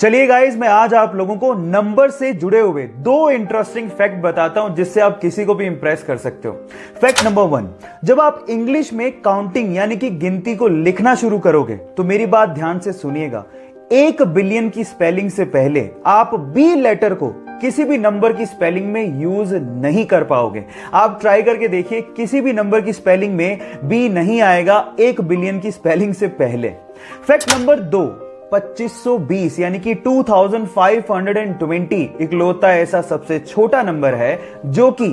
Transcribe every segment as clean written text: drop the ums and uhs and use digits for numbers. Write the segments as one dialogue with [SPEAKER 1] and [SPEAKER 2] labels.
[SPEAKER 1] चलिए गाइस, मैं आज आप लोगों को नंबर से जुड़े हुए दो इंटरेस्टिंग फैक्ट बताता हूं जिससे आप किसी को भी इंप्रेस कर सकते हो। फैक्ट नंबर 1, जब आप इंग्लिश में काउंटिंग यानी कि गिनती को लिखना शुरू करोगे तो मेरी बात ध्यान से सुनिएगा। 1 बिलियन की स्पेलिंग से पहले आप बी लेटर को किसी भी नंबर की स्पेलिंग में यूज नहीं कर पाओगे। आप ट्राई करके देखिए, किसी भी नंबर की स्पेलिंग में बी नहीं आएगा 1 बिलियन की स्पेलिंग से पहले। फैक्ट नंबर 2, 2520 यानी कि 2520 इकलौता ऐसा सबसे छोटा नंबर है जो कि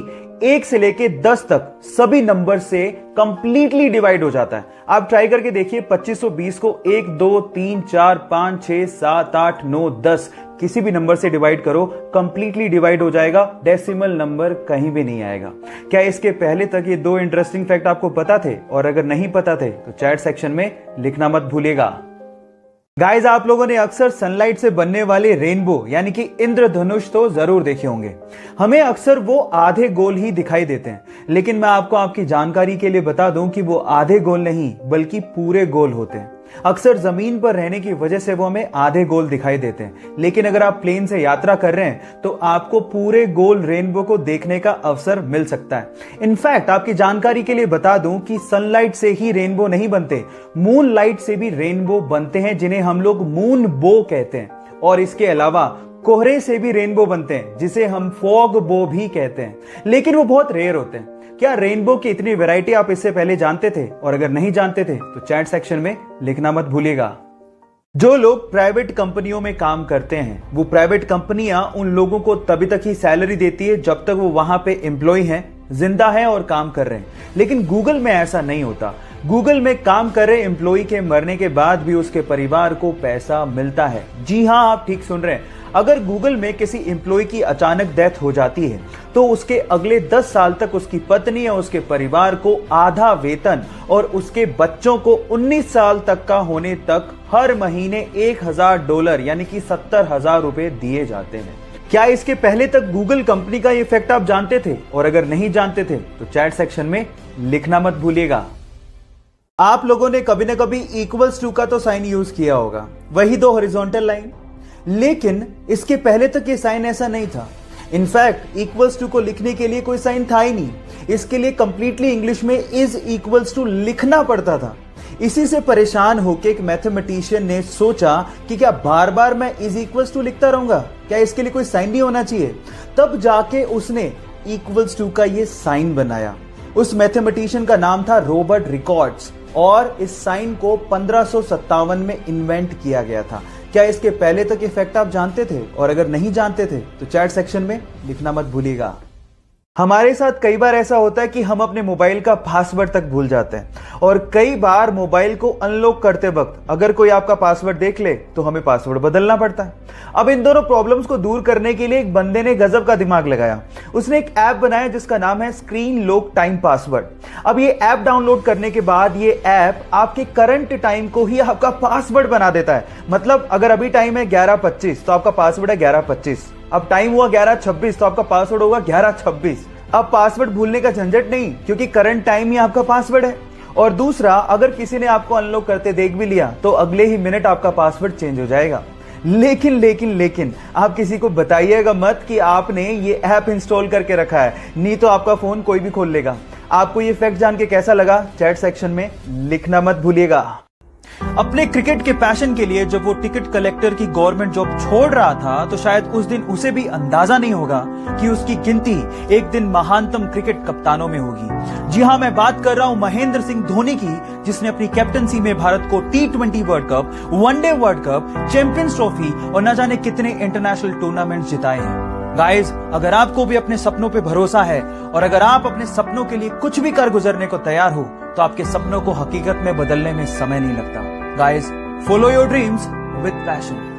[SPEAKER 1] 1 से लेके 10 तक सभी नंबर से कंप्लीटली डिवाइड हो जाता है। आप ट्राई करके देखिए, 2520 को 1 2 3 4 5 6 7 8 9 10 किसी भी नंबर से डिवाइड करो, कंप्लीटली डिवाइड हो जाएगा, डेसिमल नंबर कहीं भी नहीं आएगा। क्या इसके पहले तक ये दो इंटरेस्टिंग फैक्ट आपको पता थे? और अगर नहीं पता थे तो चैट सेक्शन में लिखना मत भूलिएगा। गाइस, आप लोगों ने अक्सर सनलाइट से बनने वाले रेनबो यानी कि इंद्रधनुष तो जरूर देखे होंगे। हमें अक्सर वो आधे गोल ही दिखाई देते हैं, लेकिन मैं आपको आपकी जानकारी के लिए बता दूं कि वो आधे गोल नहीं बल्कि पूरे गोल होते हैं। अक्सर जमीन पर रहने की वजह से वो हमें आधे गोल दिखाई देते हैं, लेकिन अगर आप प्लेन से यात्रा कर रहे हैं तो आपको पूरे गोल रेनबो को देखने का अवसर मिल सकता है। इनफैक्ट आपकी जानकारी के लिए बता दूं कि सनलाइट से ही रेनबो नहीं बनते, मून लाइट से भी रेनबो बनते हैं जिन्हें हम लोग मून बो कहते हैं। और इसके अलावा कोहरे से भी रेनबो बनते हैं जिसे हम फॉग बो भी कहते हैं, लेकिन वो बहुत रेयर होते हैं। क्या रेनबो की इतनी वैरायटी आप इससे पहले जानते थे? और अगर नहीं जानते थे तो चैट सेक्शन में लिखना मत भूलिएगा। जो लोग प्राइवेट कंपनियों में काम करते हैं, वो प्राइवेट कंपनियां उन लोगों को तभी तक ही सैलरी देती है जब तक वो वहां पे एम्प्लॉय हैं, जिंदा हैं और काम कर रहे हैं। लेकिन गूगल में ऐसा नहीं होता। गूगल में काम कर रहे एम्प्लॉय के मरने के बाद भी उसके परिवार को पैसा मिलता है। जी हां, आप ठीक सुन रहे हैं। अगर गूगल में किसी एम्प्लॉय की अचानक डेथ हो जाती है तो उसके अगले 10 साल तक उसकी पत्नी या उसके परिवार को आधा वेतन और उसके बच्चों को 19 साल तक का होने तक हर महीने $1000 यानी कि 70,000 रुपए दिए जाते हैं। क्या इसके पहले तक गूगल कंपनी का ये फैक्ट आप जानते थे? और अगर नहीं जानते थे तो चैट सेक्शन में लिखना मत भूलिएगा। आप लोगों ने कभी ना कभी इक्वल्स टू का तो साइन यूज किया होगा, वही दो हॉरिजॉन्टल लाइन। लेकिन इसके पहले तक ये साइन ऐसा नहीं था। इनफैक्ट इक्वल्स टू को लिखने के लिए कोई साइन था ही नहीं। इसके लिए कंप्लीटली इंग्लिश में इज इक्वल्स टू लिखना पड़ता था। इसी से परेशान होकर एक मैथमेटिशियन ने सोचा कि क्या बार बार मैं इज इक्वल्स टू लिखता रहूंगा, क्या इसके लिए कोई साइन नहीं होना चाहिए? तब जाके उसने इक्वल्स टू का ये साइन बनाया। उस मैथमेटिशियन का नाम था रॉबर्ट रिकॉर्ड्स और इस साइन को 1557 में इन्वेंट किया गया था। क्या इसके पहले तक ये फैक्ट आप जानते थे? और अगर नहीं जानते थे तो चैट सेक्शन में लिखना मत भूलिएगा। हमारे साथ कई बार ऐसा होता है कि हम अपने मोबाइल का पासवर्ड तक भूल जाते हैं, और कई बार मोबाइल को अनलॉक करते वक्त अगर कोई आपका पासवर्ड देख ले तो हमें पासवर्ड बदलना पड़ता है। अब इन दोनों प्रॉब्लम्स को दूर करने के लिए एक बंदे ने गजब का दिमाग लगाया। उसने एक ऐप बनाया जिसका नाम है स्क्रीन लॉक टाइम पासवर्ड। अब ये ऐप डाउनलोड करने के बाद ये ऐप आपके करंट टाइम को ही आपका पासवर्ड बना देता है। मतलब अगर अभी टाइम है 11:25 तो आपका पासवर्ड है 11:25। अब टाइम हुआ 11:26 तो आपका पासवर्ड होगा 11:26। अब पासवर्ड भूलने का झंझट नहीं, क्योंकि करंट टाइम ही आपका पासवर्ड है। और दूसरा, अगर किसी ने आपको अनलॉक करते देख भी लिया तो अगले ही मिनट आपका पासवर्ड चेंज हो जाएगा। लेकिन आप किसी को बताइएगा मत कि आपने ये ऐप इंस्टॉल करके रखा है, नहीं तो आपका फोन कोई भी खोल लेगा। आपको ये फैक्ट जान के कैसा लगा? चैट सेक्शन में लिखना मत भूलिएगा। अपने क्रिकेट के पैशन के लिए जब वो टिकट कलेक्टर की गवर्नमेंट जॉब छोड़ रहा था तो शायद उस दिन उसे भी अंदाजा नहीं होगा कि उसकी गिनती एक दिन महानतम क्रिकेट कप्तानों में होगी। जी हां, मैं बात कर रहा हूं महेंद्र सिंह धोनी की, जिसने अपनी कैप्टनसी में भारत को T20 world cup, one day world cup, champions trophy और न जाने कितने इंटरनेशनल टूर्नामेंट जिताए हैं। गाइस, अगर आपको भी अपने सपनों पे भरोसा है और अगर आप अपने सपनों के लिए कुछ भी कर गुजरने को तैयार हो तो आपके सपनों को हकीकत में बदलने में समय नहीं लगता। Guys, follow your dreams with passion.